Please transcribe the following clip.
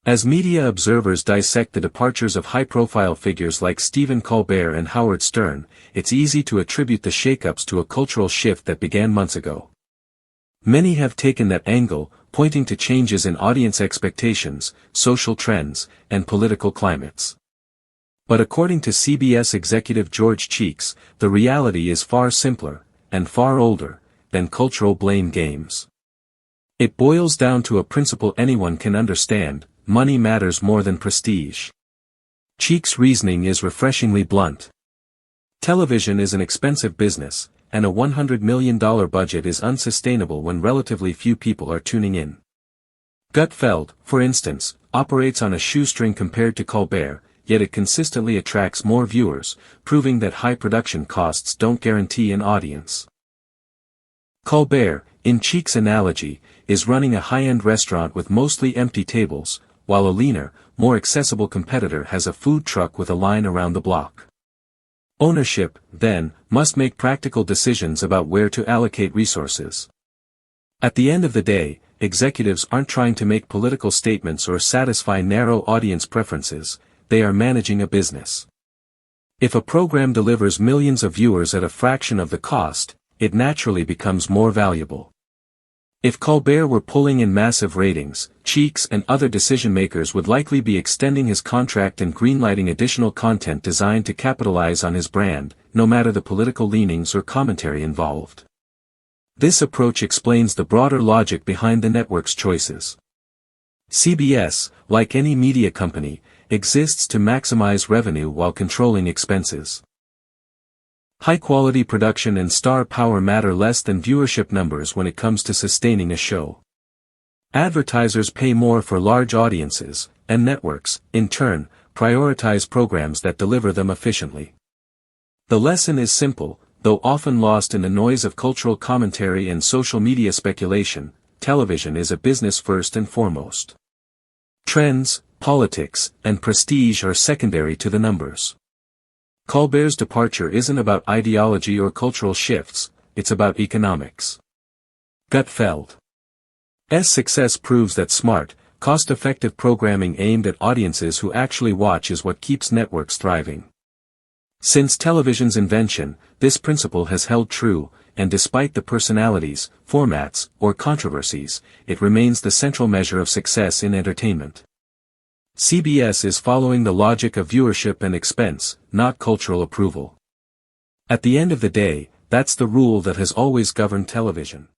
As media observers dissect the departures of high-profile figures like Stephen Colbert and Howard Stern, it's easy to attribute the shakeups to a cultural shift that began months ago. Many have taken that angle, pointing to changes in audience expectations, social trends, and political climates. But according to CBS executive George Cheeks, the reality is far simpler, and far older, than cultural blame games. It boils down to a principle anyone can understand: money matters more than prestige. Cheeks' reasoning is refreshingly blunt. Television is an expensive business, and a $100 million budget is unsustainable when relatively few people are tuning in. Gutfeld, for instance, operates on a shoestring compared to Colbert, yet it consistently attracts more viewers, proving that high production costs don't guarantee an audience. Colbert, in Cheeks' analogy, is running a high-end restaurant with mostly empty tables, while a leaner, more accessible competitor has a food truck with a line around the block. Ownership, then, must make practical decisions about where to allocate resources. At the end of the day, executives aren't trying to make political statements or satisfy narrow audience preferences, they are managing a business. If a program delivers millions of viewers at a fraction of the cost, it naturally becomes more valuable. If Colbert were pulling in massive ratings, Cheeks and other decision-makers would likely be extending his contract and greenlighting additional content designed to capitalize on his brand, no matter the political leanings or commentary involved. This approach explains the broader logic behind the network's choices. CBS, like any media company, exists to maximize revenue while controlling expenses. High-quality production and star power matter less than viewership numbers when it comes to sustaining a show. Advertisers pay more for large audiences, and networks, in turn, prioritize programs that deliver them efficiently. The lesson is simple, though often lost in the noise of cultural commentary and social media speculation: television is a business first and foremost. Trends, politics, and prestige are secondary to the numbers. Colbert's departure isn't about ideology or cultural shifts, it's about economics. Gutfeld's success proves that smart, cost-effective programming aimed at audiences who actually watch is what keeps networks thriving. Since television's invention, this principle has held true, and despite the personalities, formats, or controversies, it remains the central measure of success in entertainment. CBS is following the logic of viewership and expense, not cultural approval. At the end of the day, that's the rule that has always governed television.